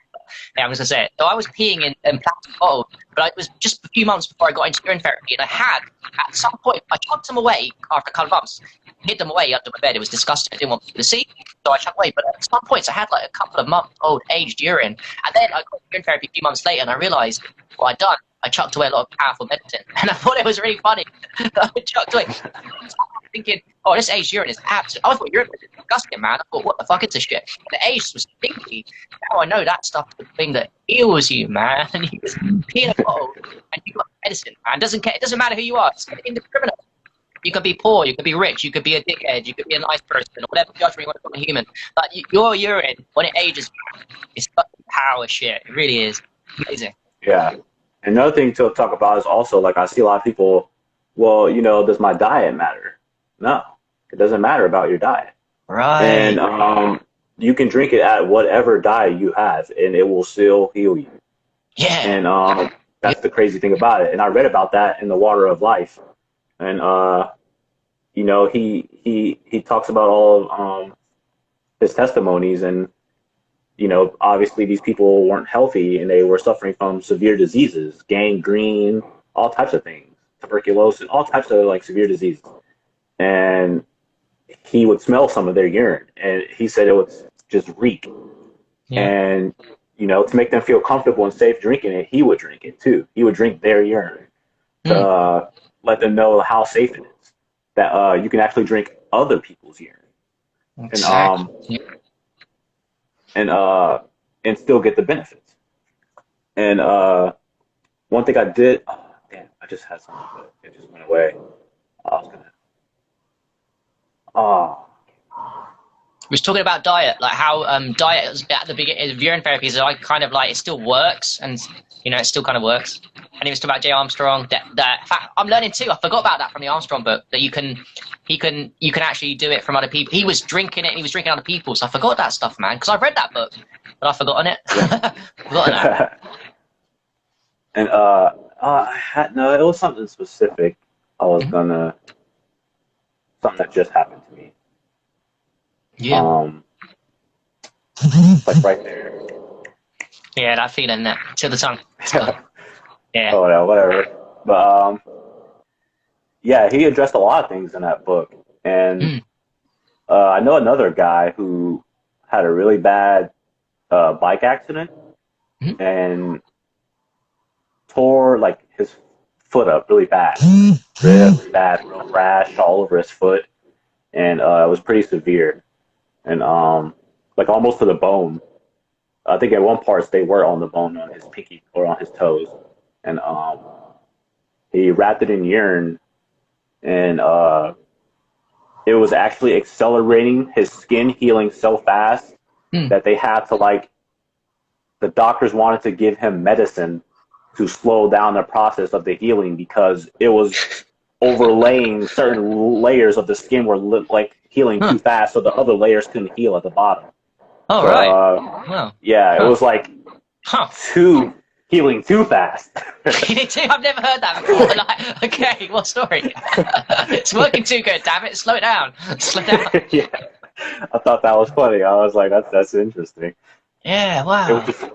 S1: Yeah, I'm just gonna say it. So I was peeing in plastic bottles, but it was just a few months before I got into urine therapy, and I had, at some point, I chucked them away after a couple of months, hid them away under my bed. It was disgusting. I didn't want people to see, so I chucked away. But at some points, I had like a couple of months old aged urine, and then I got urine therapy a few months later, and I realised what I'd done. I chucked away a lot of powerful medicine, and I thought it was really funny. I chucked away. Thinking, oh, this aged urine is absolutely. I thought urine was disgusting, man. I thought, what the fuck is this shit? The aged was stinky. Now I know that stuff is the thing that heals you, man. And you just pee in a bottle, and you got medicine, man. Doesn't care. It doesn't matter who you are. It's indiscriminate. You could be poor, you could be rich, you could be a dickhead, you could be a nice person, or whatever judgment you want to put on a human. But your urine, when it ages, it's fucking power shit. It really is amazing.
S2: yeah. Another thing to talk about is also like I see a lot of people. Well, does my diet matter? No, it doesn't matter about your diet.
S1: Right.
S2: And you can drink it at whatever diet you have, and it will still heal you.
S1: Yeah.
S2: And that's the crazy thing about it. And I read about that in the Water of Life, and he talks about all of his testimonies, and obviously these people weren't healthy, and they were suffering from severe diseases, gangrene, all types of things, tuberculosis, all types of like severe diseases. And he would smell some of their urine, and he said it would just reek.
S1: Yeah.
S2: And to make them feel comfortable and safe drinking it, he would drink it too. He would drink their urine to let them know how safe it is. That you can actually drink other people's urine,
S1: Exactly.
S2: and still get the benefits. And one thing I did, I just had something, but it just went away. I was gonna. Oh,
S1: We was talking about diet, like how diet at the beginning of urine therapy is like kind of like it still works, and it still kind of works. And he was talking about Jay Armstrong. That in fact, I'm learning too. I forgot about that from the Armstrong book. That you can actually do it from other people. He was drinking it. And he was drinking other people's. So I forgot that stuff, man, because I've read that book, but I've forgotten it.
S2: yeah.
S1: Forgotten that.
S2: And I had no. It was something specific. I was gonna something that just happened to me.
S1: Yeah.
S2: Like right there.
S1: Yeah, that feeling there to the tongue. Yeah.
S2: Oh no, whatever. But yeah, he addressed a lot of things in that book, and I know another guy who had a really bad bike accident and tore like his foot up really bad, really bad, real rash all over his foot, and it was pretty severe, and like almost to the bone. I think at one part they were on the bone on his pinky or on his toes, and he wrapped it in urine, and it was actually accelerating his skin healing so fast that they had to the doctors wanted to give him medicine to slow down the process of the healing because it was overlaying certain layers of the skin were healing too fast, so the other layers couldn't heal at the bottom.
S1: Oh,
S2: so,
S1: right. Wow.
S2: Yeah, it was like healing too fast.
S1: I've never heard that before. Like, okay, what story? It's working too good, damn it. Slow it down. Slow down.
S2: Yeah. I thought that was funny. I was like, that's interesting.
S1: Yeah, wow.
S2: It was just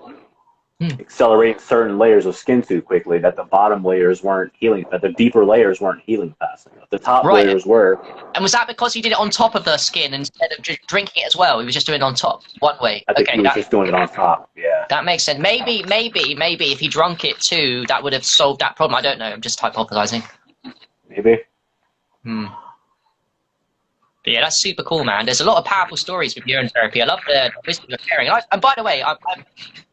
S2: accelerating certain layers of skin too quickly that the bottom layers weren't healing, that the deeper layers weren't healing fast enough. The top layers were.
S1: And was that because he did it on top of the skin instead of just drinking it as well? He was just doing it on top, one way.
S2: I think he was just doing it on top, yeah.
S1: That makes sense. Maybe if he drunk it too, that would have solved that problem. I don't know. I'm just hypothesizing.
S2: Maybe.
S1: But yeah, that's super cool, man. There's a lot of powerful stories with urine therapy. I love the wisdom you're sharing. And by the way, I'm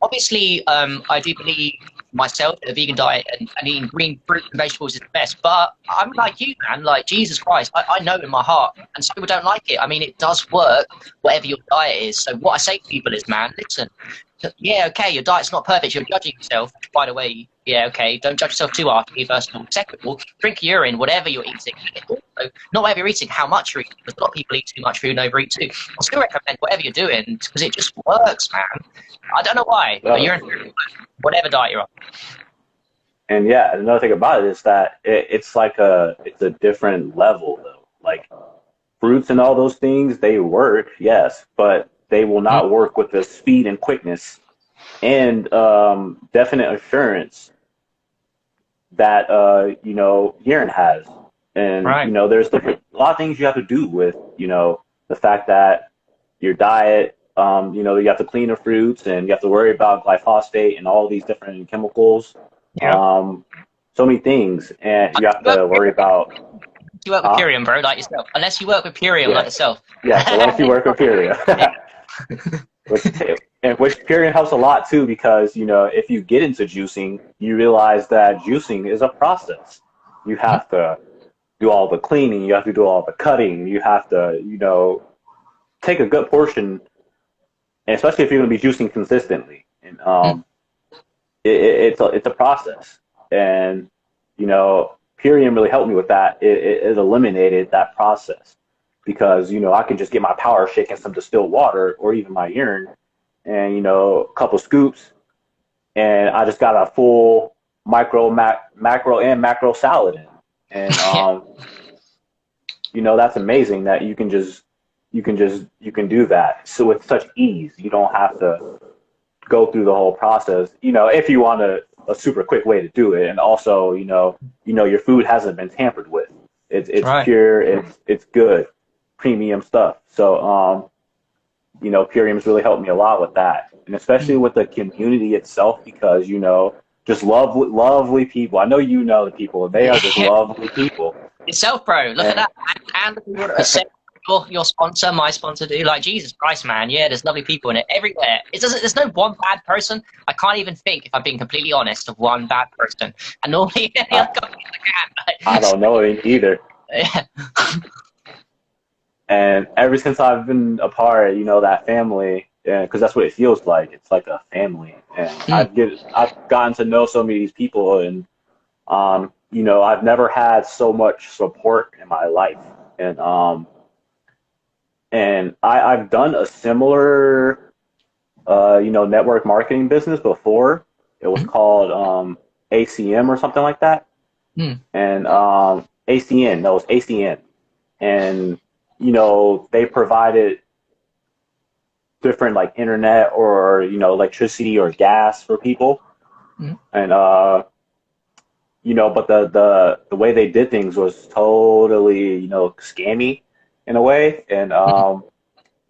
S1: obviously, I do believe myself in a vegan diet and eating green fruit and vegetables is the best. But I'm like you, man. Like, Jesus Christ, I know in my heart. And some people don't like it. I mean, it does work, whatever your diet is. So what I say to people is, man, listen, yeah, okay, your diet's not perfect. You're judging yourself. By the way, yeah, okay, don't judge yourself too harshly, first of all. Second of all, drink urine, whatever you're eating. Also, not whatever you're eating, how much you're eating. Because a lot of people eat too much food and overeat too. I still recommend whatever you're doing because it just works, man. I don't know why, but urine therapy, whatever diet you're on.
S2: And yeah, another thing about it is that it's a different level though. Like fruits and all those things, they work, yes, but they will not work with the speed and quickness and definite assurance that urine has. And there's a lot of things you have to do with the fact that your diet, you have to clean the fruits and you have to worry about glyphosate and all these different chemicals. So many things, and you have to worry about.
S1: You work with Purium, bro, like yourself. Unless you work with Purium, like yourself.
S2: Yeah, unless you work with Purium. Which Purium helps a lot too, because if you get into juicing, you realize that juicing is a process. You have to do all the cleaning, you have to do all the cutting, you have to take a good portion, and especially if you're going to be juicing consistently. And it's a process, and Purium really helped me with that. It eliminated that process because I can just get my power shake and some distilled water or even my urine, and a couple scoops, and I just got a full macro and macro salad in, and that's amazing that you can do that. So with such ease, you don't have to go through the whole process, if you want a super quick way to do it. And also, your food hasn't been tampered with. It's pure, it's good, premium stuff. So, Purium's really helped me a lot with that. And especially with the community itself, because, just lovely people. I know the people. They are just lovely people.
S1: Yourself, bro. Look at that. And the people that are your sponsor, my sponsor do. Like, Jesus Christ, man. Yeah, there's lovely people in it everywhere. There's no one bad person. I can't even think, if I'm being completely honest, of one bad person. And normally any other company I
S2: I
S1: can.
S2: don't know it either.
S1: Yeah.
S2: And ever since I've been a part, that family, because that's what it feels like. It's like a family, and I've gotten to know so many of these people, and I've never had so much support in my life, and I've done a similar, network marketing business before. It was called ACM or something like that, and ACN. No, it was ACN, and they provided different like internet or electricity or gas for people, and but the way they did things was totally scammy in a way, and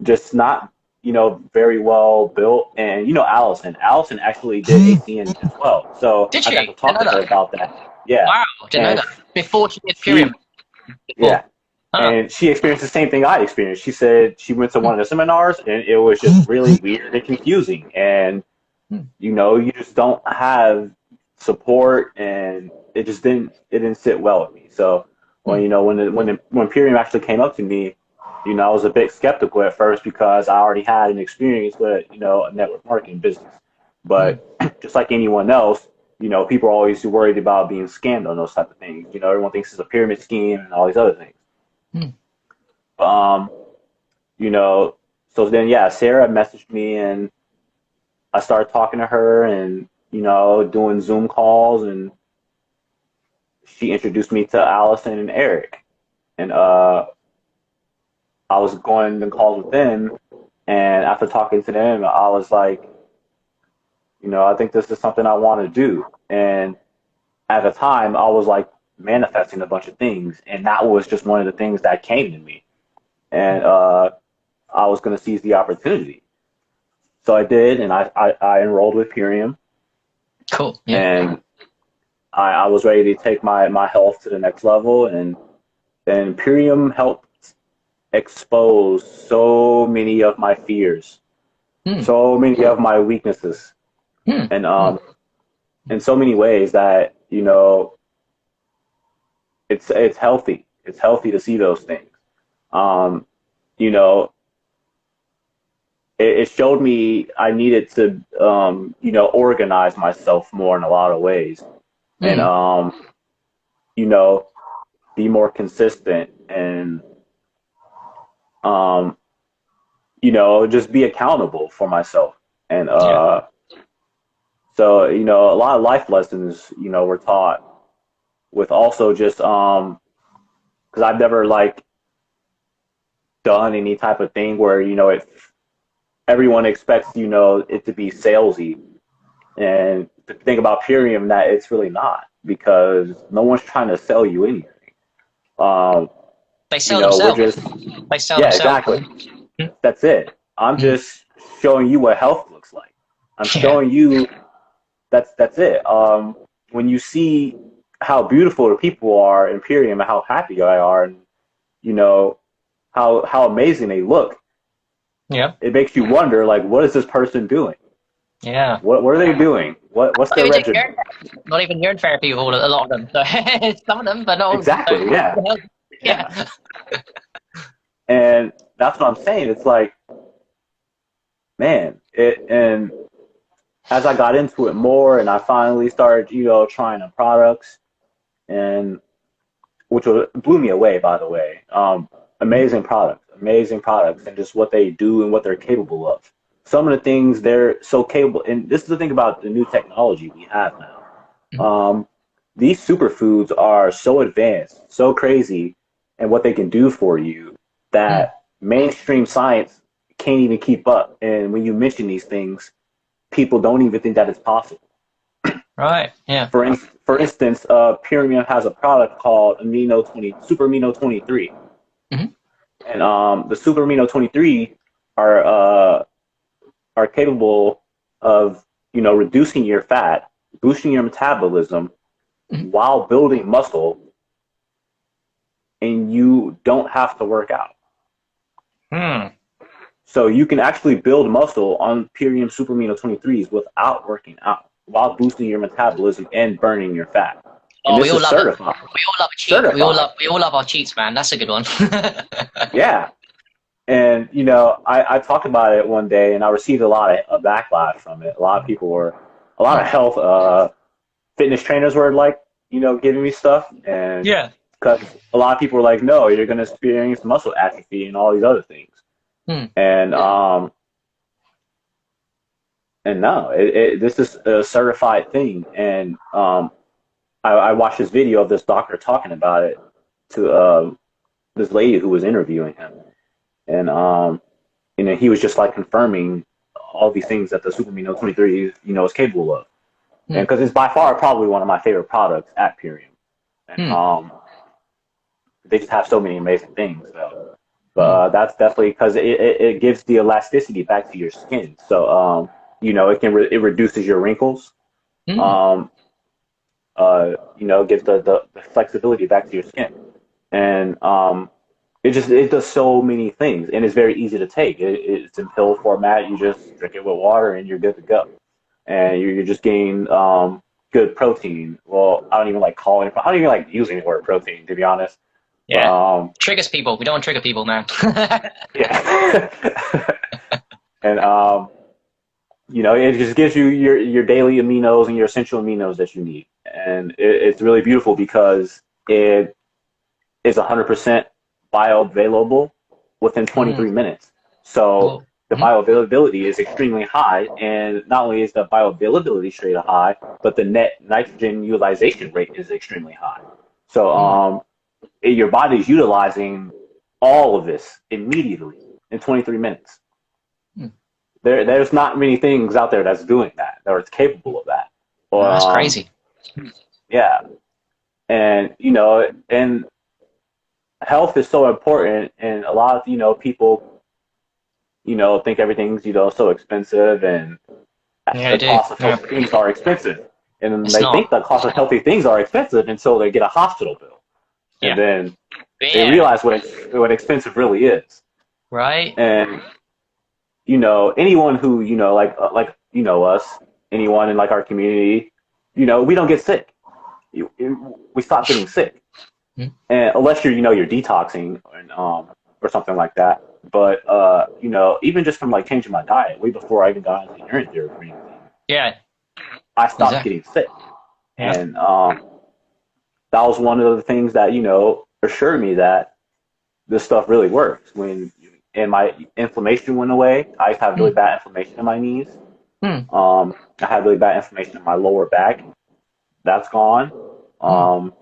S2: just not very well built. And Allison actually did ACN as well, so
S1: Did
S2: I got
S1: she?
S2: to talk to her about that. Yeah,
S1: Wow, didn't know
S2: and
S1: that. Before she did Purium.
S2: yeah.
S1: Huh.
S2: And she experienced the same thing I experienced. She said she went to one of the seminars and it was just really weird and confusing. And, you just don't have support, and it didn't sit well with me. So when Purium actually came up to me, I was a bit skeptical at first because I already had an experience with, a network marketing business. But just like anyone else, people are always worried about being scammed on those type of things. Everyone thinks it's a pyramid scheme and all these other things. Um, so then, yeah, Sarah messaged me and I started talking to her and, doing Zoom calls, and she introduced me to Allison and Eric. And I was going to calls with them, and after talking to them, I was like, I think this is something I want to do. And at the time, I was like manifesting a bunch of things, and that was just one of the things that came to me. And I was going to seize the opportunity. So I did, and I enrolled with Purium.
S1: Cool. Yeah.
S2: And I was ready to take my health to the next level. And then Purium helped expose so many of my fears, so many of my weaknesses, and in so many ways that, it's healthy. It's healthy to see those things. It showed me I needed to, organize myself more in a lot of ways, and, be more consistent, and, just be accountable for myself. And, so, a lot of life lessons, were taught with also just, because I've never like done any type of thing where, everyone expects, it to be salesy. And the thing about Purium, that it's really not, because no one's trying to sell you anything.
S1: They sell themselves. They sell themselves.
S2: Exactly. That's it. I'm just showing you what health looks like. I'm showing you that's it. When you see how beautiful the people are in Purium and how happy they are, and how amazing they look, it makes you wonder, like, what is this person doing?
S1: Yeah.
S2: What are they doing? What's their regimen?
S1: Not even urine therapy, a lot of them. So some of them, but not all.
S2: Exactly.
S1: Yeah.
S2: And that's what I'm saying. It's like, man, and as I got into it more, and I finally started, trying the products, and which blew me away, by the way. Amazing products, and just what they do and what they're capable of. Some of the things they're so capable, and this is the thing about the new technology we have now. These superfoods are so advanced, so crazy, and what they can do for you, that mainstream science can't even keep up. And when you mention these things, people don't even think that it's possible.
S1: Right. Yeah.
S2: For instance, Purium has a product called Super Amino 23, and the Super Amino 23 are capable of reducing your fat, boosting your metabolism, while building muscle, and you don't have to work out.
S1: Hmm.
S2: So you can actually build muscle on Purium Superamino 23s without working out, while boosting your metabolism and burning your fat. And
S1: Oh, we
S2: this
S1: all
S2: is
S1: love it.
S2: certified.
S1: We all love a cheat.
S2: Certified.
S1: We all love our cheats, man. That's a good one.
S2: Yeah. And, I talked about it one day and I received a lot of backlash from it. A lot of
S1: Hmm.
S2: health, fitness trainers were like, giving me stuff. And
S1: Yeah.
S2: because a lot of people were like, no, you're going to experience muscle atrophy and all these other things.
S1: Hmm.
S2: And, no, this is a certified thing. And I watched this video of this doctor talking about it to this lady who was interviewing him. And he was just like confirming all these things that the Superamino 23, is capable of.
S1: Hmm.
S2: And because it's by far probably one of my favorite products at Purium. And
S1: Hmm.
S2: they just have so many amazing things. So. But
S1: Hmm.
S2: that's definitely because it gives the elasticity back to your skin. So, it reduces your wrinkles.
S1: Hmm.
S2: Um, gives the flexibility back to your skin. And it does so many things, and it's very easy to take. It's in pill format. You just drink it with water, and you're good to go. And you're just getting good protein. Well, I don't even like calling it. I don't even like using the word protein, to be honest. But
S1: Yeah. Triggers people. We don't want to trigger people, man.
S2: yeah. And it just gives you your daily aminos and your essential aminos that you need, and it's really beautiful because it is 100% bioavailable within
S1: Hmm.
S2: 23 minutes. So
S1: Whoa.
S2: the
S1: Hmm.
S2: bioavailability is extremely high, and not only is the bioavailability straight high, but the net nitrogen utilization rate is extremely high. So
S1: Hmm.
S2: your body is utilizing all of this immediately in 23 minutes.
S1: Hmm.
S2: There's not many things out there that's doing that, or it's capable of that.
S1: No,
S2: Or
S1: that's crazy.
S2: yeah, and and health is so important, and a lot of people think everything's so expensive, and
S1: Yeah, I
S2: the
S1: do.
S2: cost of
S1: Yeah.
S2: healthy things are expensive, and then
S1: It's
S2: they think
S1: not.
S2: the cost of healthy things are expensive until they get a hospital bill, and
S1: Yeah.
S2: then they
S1: Yeah.
S2: realize what expensive really is.
S1: Right?
S2: And anyone who like us, anyone in like our community, we don't get sick. We stop getting sick,
S1: Hmm.
S2: and unless you're detoxing and or something like that. But even just from like changing my diet way before I even got into urine therapy,
S1: Yeah.
S2: I stopped
S1: Exactly.
S2: getting sick,
S1: Yeah.
S2: and that was one of the things that assured me that this stuff really works. And my inflammation went away. I used to have really
S1: Hmm.
S2: bad inflammation in my knees.
S1: Hmm.
S2: I had really bad inflammation in my lower back. That's gone.
S1: Hmm.
S2: Um,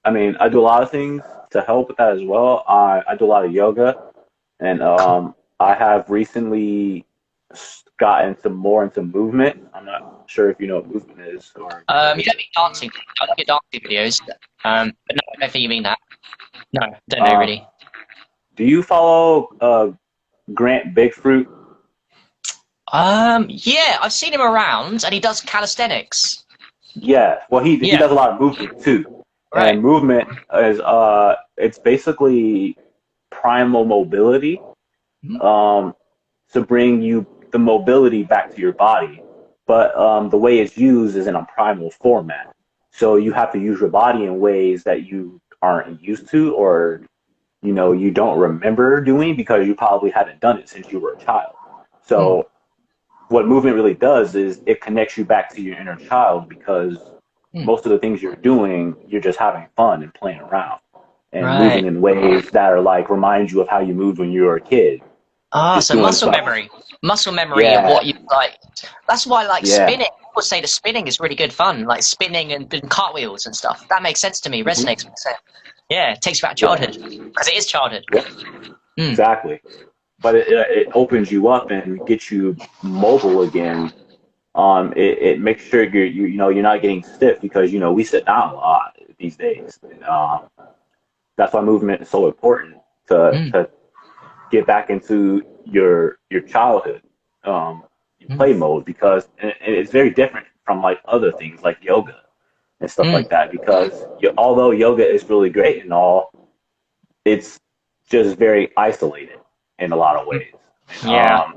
S2: I mean, I do a lot of things to help with that as well. I do a lot of yoga, and
S1: Cool.
S2: I have recently gotten some more into movement. I'm not sure if you know what movement is, or
S1: You don't mean dancing. I love your dancing videos. But no, I don't think you mean that. No, don't know
S2: um,
S1: really.
S2: do you follow Grant Bigfruit?
S1: Yeah, I've seen him around, and he does calisthenics.
S2: Yeah, well, he
S1: Yeah.
S2: does a lot of movement too,
S1: Right.
S2: and movement is it's basically primal mobility,
S1: Hmm.
S2: um, to bring you the mobility back to your body, but the way it's used is in a primal format. So you have to use your body in ways that you aren't used to, or you don't remember doing because you probably haven't done it since you were a child.
S1: Hmm.
S2: So what movement really does is it connects you back to your inner child, because
S1: Hmm.
S2: most of the things you're doing, you're just having fun and playing around and moving
S1: Right.
S2: in ways that are like remind you of how you moved when you were a kid,
S1: Ah,
S2: just
S1: so
S2: doing stuff.
S1: muscle memory of
S2: Yeah,
S1: what you like. That's why, like
S2: yeah.
S1: spinning. People say the spinning is really good fun, like spinning and cartwheels and stuff. That makes sense to me. Resonates.
S2: Hmm.
S1: Yeah, it takes you back to
S2: Yeah,
S1: childhood because it is childhood.
S2: yeah,
S1: Mm.
S2: exactly. But it opens you up and gets you mobile again. It makes sure you're not getting stiff, because we sit down a lot these days. And, that's why movement is so important
S1: Mm.
S2: to get back into your childhood, um,
S1: Mm.
S2: play mode, because and it's very different from like other things like yoga and stuff
S1: Mm.
S2: like that. Because although yoga is really great and all, it's just very isolated in a lot of ways. And,
S1: Yeah.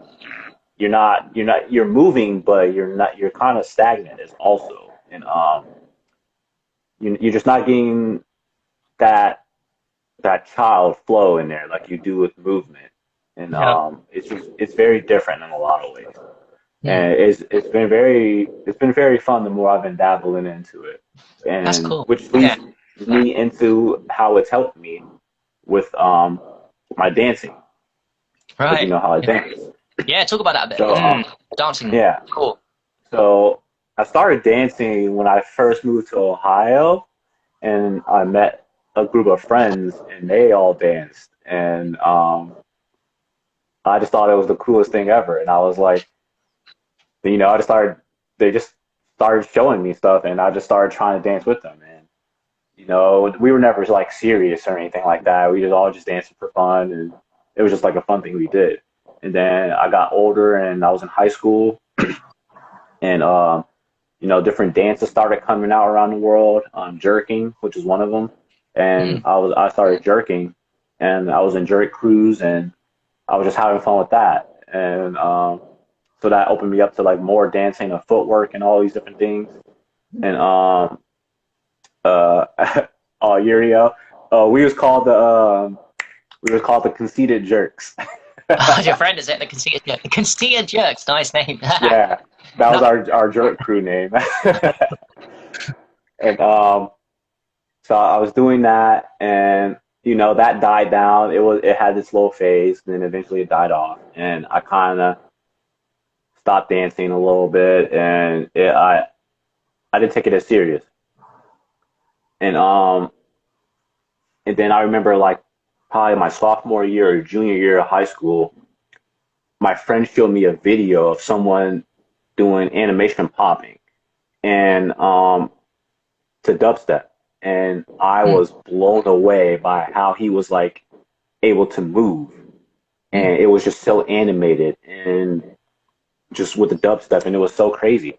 S2: you're moving, but you're kind of stagnant as also. And you're just not getting that child flow in there like you do with movement. And
S1: Yeah.
S2: it's very different in a lot of ways.
S1: Mm.
S2: And it's been very fun the more I've been dabbling into it.
S1: That's
S2: And
S1: cool.
S2: which
S1: Yeah.
S2: leads me into how it's helped me with my dancing, because you
S1: Right.
S2: know how I
S1: Yeah.
S2: dance.
S1: Yeah. Talk about that a bit.
S2: So
S1: Dancing.
S2: yeah.
S1: Cool.
S2: So I started dancing when I first moved to Ohio, and I met a group of friends, and they all danced, and I just thought it was the coolest thing ever. And I was like, I just started. They just started showing me stuff, and I just started trying to dance with them. And we were never like serious or anything like that. We just all just danced for fun, and it was just like a fun thing we did. And then I got older, and I was in high school, and different dances started coming out around the world. Jerking, which is one of them, and
S1: Mm.
S2: I started jerking, and I was in jerk crews, and I was just having fun with that, and so that opened me up to like more dancing and footwork and all these different things, and uh, Uriel, we was called the conceited jerks.
S1: Oh, your friend is it? The conceited jerk. The conceited jerks. Nice name.
S2: Yeah, that was
S1: No.
S2: our jerk crew name. And so I was doing that, and that died down. It had this low phase, and then eventually it died off, and I kind of stopped dancing a little bit, and I didn't take it as serious. And and then I remember like probably my sophomore year or junior year of high school, my friend showed me a video of someone doing animation popping, and to dubstep, and I
S1: Mm.
S2: was blown away by how he was like able to move,
S1: Mm.
S2: and it was just so animated and just with the dubstep, and it was so crazy,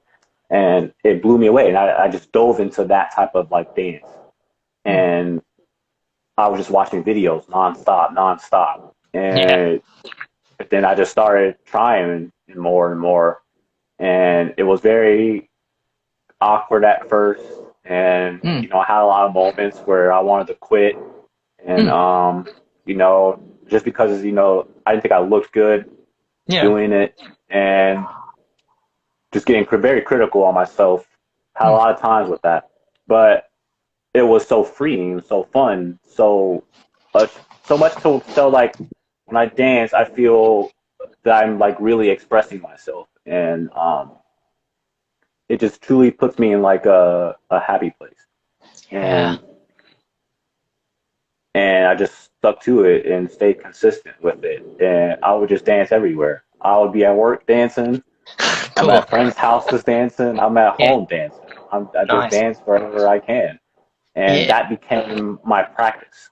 S2: and it blew me away, and I just dove into that type of like dance,
S1: Mm.
S2: and I was just watching videos nonstop,
S1: Yeah.
S2: and then I just started trying more and more, and it was very awkward at first, and
S1: Mm.
S2: I had a lot of moments where I wanted to quit, and
S1: Mm.
S2: just because I didn't think I looked good
S1: Yeah.
S2: doing it, and just getting very critical on myself. Had a
S1: Mm.
S2: lot of times with that, but it was so freeing, so fun, uh, so much so like when I dance, I feel that I'm like really expressing myself, and it just truly puts me in like a happy place,
S1: Yeah.
S2: and I just stuck to it and stayed consistent with it, and I would just dance everywhere. I would be at work dancing. I'm
S1: Cool.
S2: at friends' houses dancing. I'm at
S1: Yeah.
S2: home dancing. I just
S1: Nice.
S2: dance wherever I can. And
S1: Yeah.
S2: that became my practice.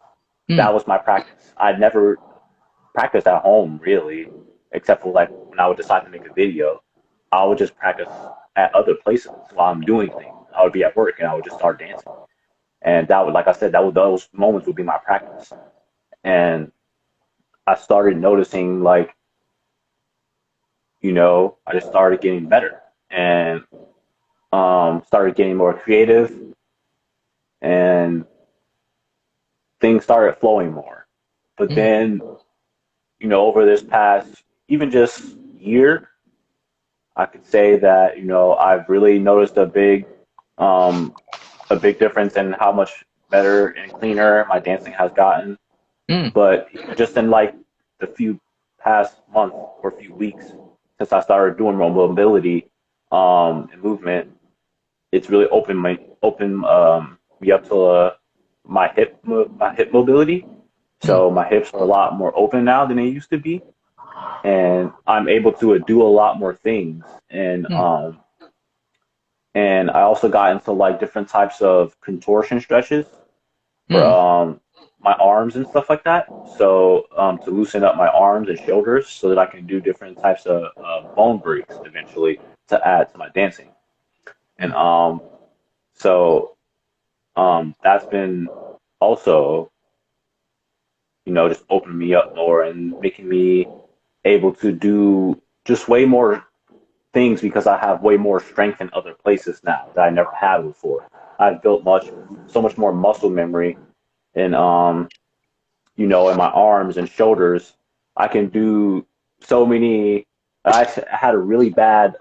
S1: Mm.
S2: That was my practice. I'd never practiced at home, really, except for like when I would decide to make a video. I would just practice at other places while I'm doing things. I would be at work and I would just start dancing. And that would, like I said, those moments would be my practice. And I started noticing, like, I just started getting better, and started getting more creative, and things started flowing more. But
S1: Mm.
S2: then, over this past, even just year, I could say that, I've really noticed um, a big difference in how much better and cleaner my dancing has gotten.
S1: Mm.
S2: But just in like the few past months or few weeks since I started doing more mobility and movement, it's really opened me up to my hip mobility.
S1: Mm.
S2: So my hips are a lot more open now than they used to be, and I'm able to do a lot more things.
S1: Mm.
S2: And I also got into like different types of contortion stretches for
S1: Mm.
S2: my arms and stuff like that. So to loosen up my arms and shoulders so that I can do different types of bone breaks eventually to add to my dancing. And
S1: Mm.
S2: so that's been also just opening me up more and making me able to do just way more things because I have way more strength in other places now that I never had before. I've built so much more muscle memory in in my arms and shoulders. I can do so many. I had a really bad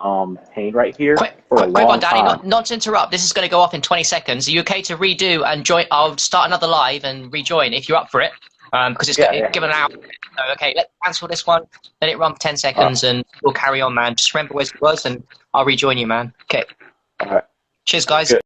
S2: pain right here for a
S1: Quick one,
S2: long
S1: Danny.
S2: time.
S1: Not to interrupt. This is going to go off in 20 seconds. Are you okay to redo and join? I'll start another live and rejoin if you're up for it. Because it's
S2: Yeah, yeah.
S1: given an hour. So, okay, let's cancel this one. Let it run for 10
S2: All right,
S1: seconds and we'll carry on, man. Just remember where it was and I'll rejoin you, man. Okay.
S2: all right.
S1: Cheers, guys.
S2: Good.